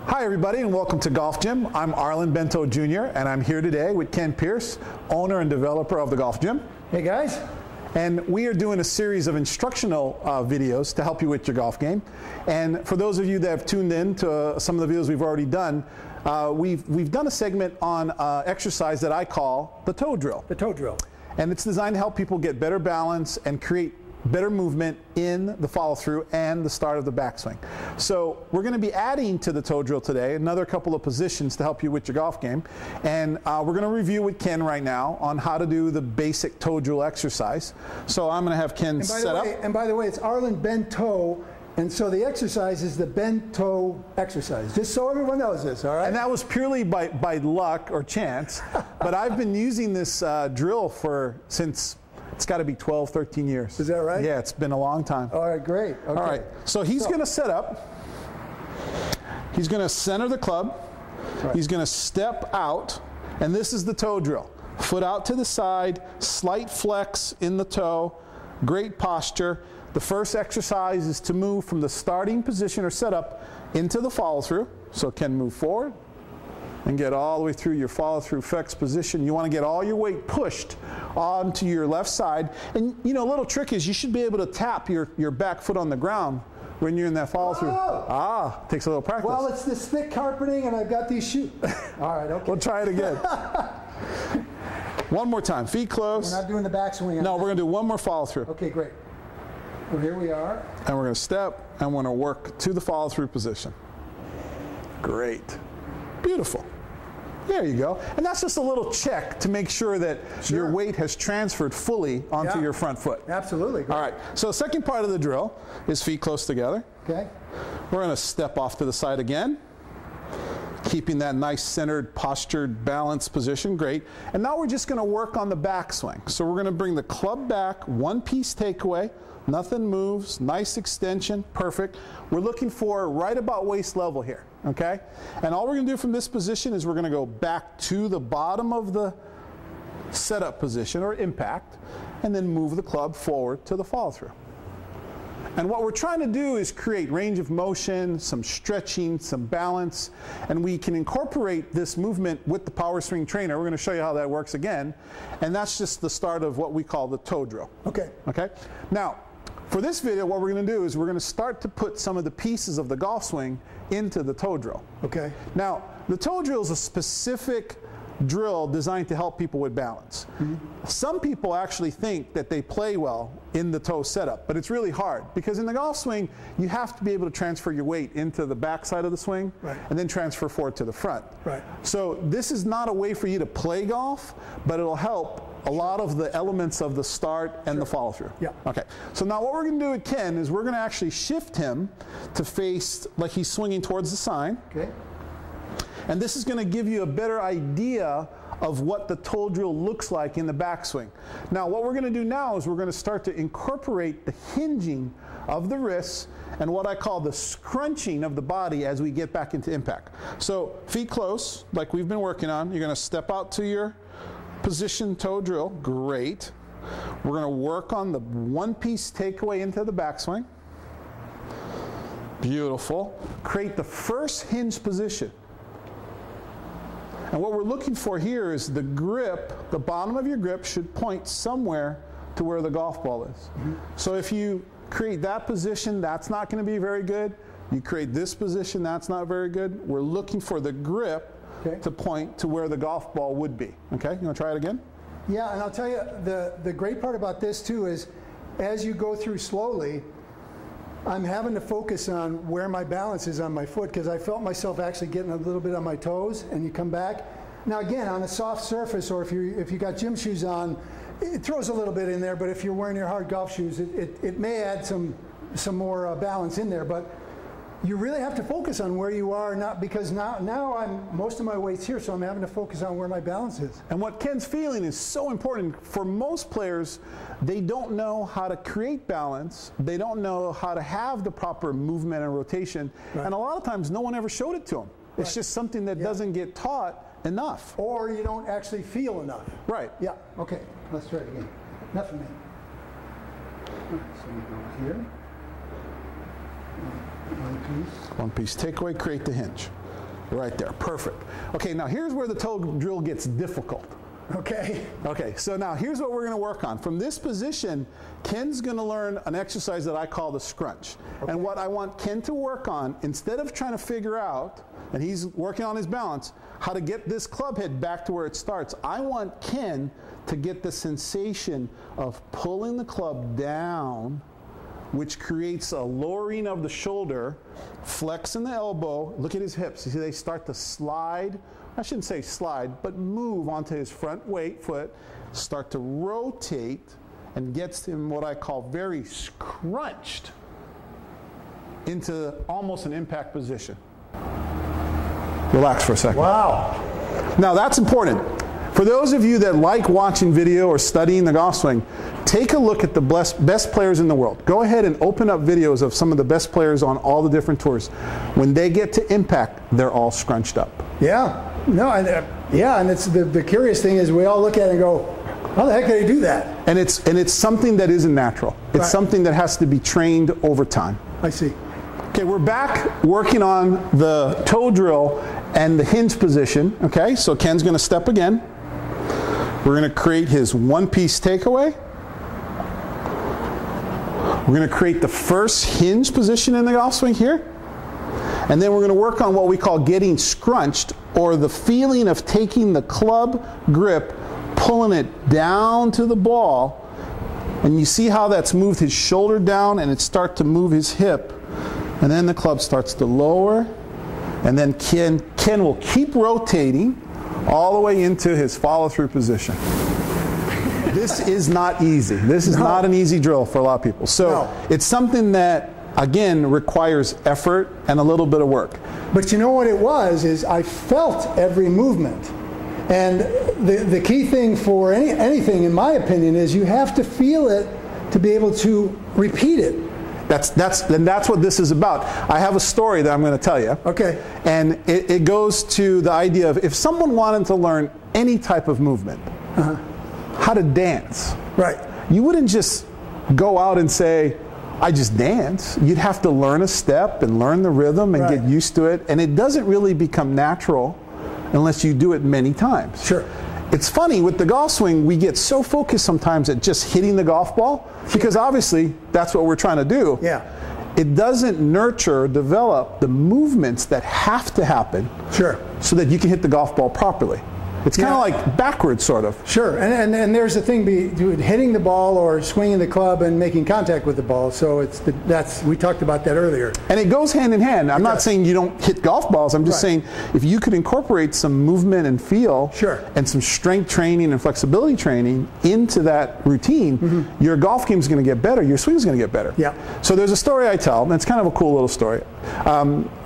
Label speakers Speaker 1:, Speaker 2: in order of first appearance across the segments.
Speaker 1: Hi everybody and welcome to GolfGym. I'm Arlen Bento Jr. and I'm here today with Ken Pierce, owner and developer of the GolfGym.
Speaker 2: Hey guys.
Speaker 1: And we are doing a series of instructional videos to help you with your golf game. And for those of you that have tuned in to some of the videos we've already done, we've done a segment on exercise that I call the toe drill.
Speaker 2: The toe drill.
Speaker 1: And it's designed to help people get better balance and create better movement in the follow-through and the start of the backswing. So we're going to be adding to the toe drill today another couple of positions to help you with your golf game. And we're going to review with Ken right now on how to do the basic toe drill exercise. So I'm going to have Ken set up.
Speaker 2: And by the way, it's Arlen Bento, and so the exercise is the bent toe exercise, just so everyone knows this, all right?
Speaker 1: And that was purely by luck or chance, but I've been using this drill since it's got to be 12, 13 years.
Speaker 2: Is that right?
Speaker 1: Yeah, it's been a long time.
Speaker 2: All right, great. Okay.
Speaker 1: All right, so he's going to set up. He's going to center the club. Right. He's going to step out, and this is the toe drill. Foot out to the side, slight flex in the toe, great posture. The first exercise is to move from the starting position or setup into the follow-through. So Ken, move forward and get all the way through your follow-through flex position. You want to get all your weight pushed onto your left side. And you know, a little trick is you should be able to tap your back foot on the ground when you're in that follow-through.
Speaker 2: Oh.
Speaker 1: Takes a little practice.
Speaker 2: Well, it's this thick carpeting and I've got these shoes. All right, okay.
Speaker 1: We'll try it again. One more time, feet close.
Speaker 2: We're not doing the backswing.
Speaker 1: No, we're going to do one more follow-through.
Speaker 2: Okay, great. Well, here we are.
Speaker 1: And we're going to step and we're going to work to the follow-through position. Great. Beautiful. There you go. And that's just a little check to make sure that your weight has transferred fully onto your front foot.
Speaker 2: Absolutely. Great.
Speaker 1: All right. So the second part of the drill is feet close together.
Speaker 2: Okay.
Speaker 1: We're going to step off to the side again, keeping that nice centered, postured, balanced position. Great. And now we're just going to work on the backswing. So we're going to bring the club back, one-piece takeaway. Nothing moves, nice extension, perfect. We're looking for right about waist level here, okay? And all we're gonna do from this position is we're gonna go back to the bottom of the setup position or impact, and then move the club forward to the follow-through. And what we're trying to do is create range of motion, some stretching, some balance, and we can incorporate this movement with the power swing trainer. We're going to show you how that works again, and that's just the start of what we call the toe drill.
Speaker 2: Okay.
Speaker 1: Okay? Now, for this video, what we're going to do is we're going to start to put some of the pieces of the golf swing into the toe drill.
Speaker 2: Okay.
Speaker 1: Now, the toe drill is a specific drill designed to help people with balance. Mm-hmm. Some people actually think that they play well in the toe setup, but it's really hard because in the golf swing, you have to be able to transfer your weight into the back side of the swing and then transfer forward to the front.
Speaker 2: Right.
Speaker 1: So this is not a way for you to play golf, but it'll help a lot of the elements of the start and the follow-through.
Speaker 2: Yeah.
Speaker 1: Okay. So now what we're going to do with Ken is we're going to actually shift him to face like he's swinging towards the sign.
Speaker 2: Okay.
Speaker 1: And this is going to give you a better idea of what the toe drill looks like in the backswing. Now what we're going to do now is we're going to start to incorporate the hinging of the wrists and what I call the scrunching of the body as we get back into impact. So feet close, like we've been working on. You're going to step out to your position toe drill. Great. We're going to work on the one-piece takeaway into the backswing. Beautiful. Create the first hinge position. And what we're looking for here is the grip, the bottom of your grip should point somewhere to where the golf ball is. Mm-hmm. So if you create that position, that's not going to be very good. You create this position, that's not very good. We're looking for the grip to point to where the golf ball would be. Okay, you want to try it again?
Speaker 2: Yeah, and I'll tell you, the great part about this too is as you go through slowly, I'm having to focus on where my balance is on my foot because I felt myself actually getting a little bit on my toes, and you come back. Now again, on a soft surface, or if you got gym shoes on, it throws a little bit in there, but if you're wearing your hard golf shoes, it may add some more balance in there, but you really have to focus on where you are, not because now most of my weight's here, so I'm having to focus on where my balance is. And
Speaker 1: what Ken's feeling is so important. For most players, they don't know how to create balance. They don't know how to have the proper movement and rotation. And a lot of times, no one ever showed it to them. It's just something that doesn't get taught enough.
Speaker 2: Or you don't actually feel enough.
Speaker 1: Right.
Speaker 2: Yeah, okay, let's try it again. Enough of me. All right, so we go here. One piece.
Speaker 1: One piece takeaway, create the hinge. Right there, perfect. Okay, now here's where the toe drill gets difficult.
Speaker 2: Okay.
Speaker 1: Okay, so now here's what we're going to work on. From this position, Ken's going to learn an exercise that I call the scrunch. Okay. And what I want Ken to work on, instead of trying to figure out, and he's working on his balance, how to get this club head back to where it starts, I want Ken to get the sensation of pulling the club down, which creates a lowering of the shoulder, flexing the elbow. Look at his hips. You see they start to slide. I shouldn't say slide, but move onto his front foot, start to rotate, and gets him what I call very scrunched into almost an impact position. Relax for a second.
Speaker 2: Wow.
Speaker 1: Now that's important. For those of you that like watching video or studying the golf swing, take a look at the best players in the world. Go ahead and open up videos of some of the best players on all the different tours. When they get to impact, they're all scrunched up.
Speaker 2: Yeah. No, yeah, and it's the curious thing is we all look at it and go, how the heck did they do that?
Speaker 1: And it's something that isn't natural. It's
Speaker 2: right.
Speaker 1: Something that has to be trained over time.
Speaker 2: I see.
Speaker 1: Okay, we're back working on the toe drill and the hinge position. Okay, so Ken's going to step again. We're going to create his one-piece takeaway. We're going to create the first hinge position in the golf swing here. And then we're going to work on what we call getting scrunched, or the feeling of taking the club grip, pulling it down to the ball. And you see how that's moved his shoulder down and it starts to move his hip. And then the club starts to lower. And then Ken will keep rotating all the way into his follow-through position. This is not easy. This is not an easy drill for a lot of people. So it's something that, again, requires effort and a little bit of work.
Speaker 2: But you know what it was, is I felt every movement. And the key thing for anything, in my opinion, is you have to feel it to be able to repeat it. That's what this is about. I have a story that I'm going to tell you.
Speaker 1: Okay. And it goes to the idea of if someone wanted to learn any type of movement, how to dance.
Speaker 2: Right.
Speaker 1: You wouldn't just go out and say, I just dance. You'd have to learn a step and learn the rhythm and get used to it. And it doesn't really become natural unless you do it many times.
Speaker 2: Sure.
Speaker 1: It's funny, with the golf swing, we get so focused sometimes at just hitting the golf ball, because obviously that's what we're trying to do.
Speaker 2: Yeah.
Speaker 1: It doesn't nurture, develop the movements that have to happen so that you can hit the golf ball properly. It's kind of like backwards, sort of.
Speaker 2: Sure, and there's the thing between hitting the ball or swinging the club and making contact with the ball. So we talked about that earlier.
Speaker 1: And it goes hand in hand. I'm not saying you don't hit golf balls. I'm just saying if you could incorporate some movement and feel and some strength training and flexibility training into that routine, your golf game is going to get better. Your swing is going to get better.
Speaker 2: Yeah.
Speaker 1: So there's a story I tell, and it's kind of a cool little story.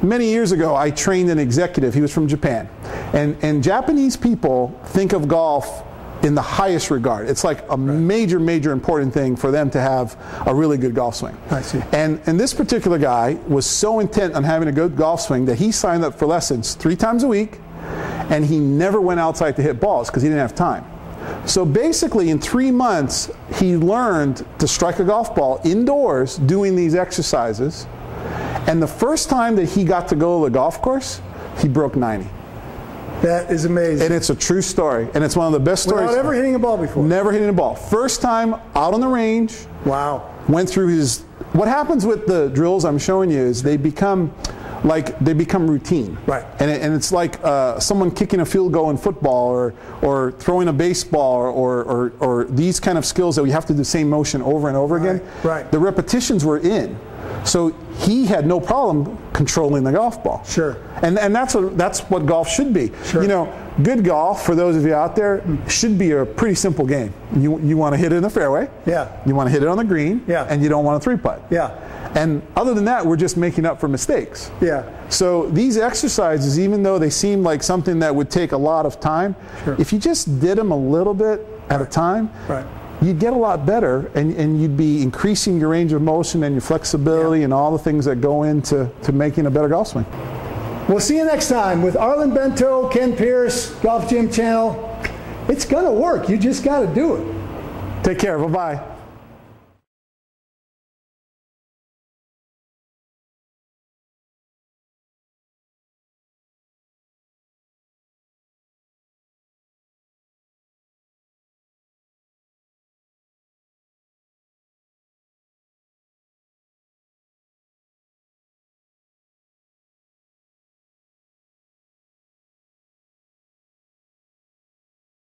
Speaker 1: Many years ago, I trained an executive. He was from Japan. And Japanese people think of golf in the highest regard. It's like a major, major important thing for them to have a really good golf swing.
Speaker 2: I see.
Speaker 1: And this particular guy was so intent on having a good golf swing that he signed up for lessons 3 times a week, and he never went outside to hit balls because he didn't have time. So basically in 3 months, he learned to strike a golf ball indoors doing these exercises. And the first time that he got to go to the golf course, he broke 90.
Speaker 2: That is amazing.
Speaker 1: And it's a true story. And it's one of the best stories.
Speaker 2: Without ever hitting a ball before?
Speaker 1: Never hitting a ball. First time out on the range.
Speaker 2: Wow.
Speaker 1: Went through his... What happens with the drills I'm showing you is they become routine.
Speaker 2: Right.
Speaker 1: And it's like someone kicking a field goal in football or throwing a baseball or these kind of skills that we have to do the same motion over and over again.
Speaker 2: Right.
Speaker 1: The repetitions were in. So he had no problem controlling the golf ball.
Speaker 2: Sure.
Speaker 1: And that's what golf should be.
Speaker 2: Sure.
Speaker 1: You know, good golf, for those of you out there, should be a pretty simple game. You want to hit it in the fairway.
Speaker 2: Yeah.
Speaker 1: You want to hit it on the green.
Speaker 2: Yeah.
Speaker 1: And you don't want to 3-putt.
Speaker 2: Yeah.
Speaker 1: And other than that, we're just making up for mistakes.
Speaker 2: Yeah.
Speaker 1: So these exercises, even though they seem like something that would take a lot of time, if you just did them a little bit at a time, you'd get a lot better, and you'd be increasing your range of motion and your flexibility and all the things that go into making a better golf swing.
Speaker 2: We'll see you next time with Arlen Bento, Ken Pierce, Golf Gym Channel. It's going to work. You just got to do it.
Speaker 1: Take care. Bye-bye.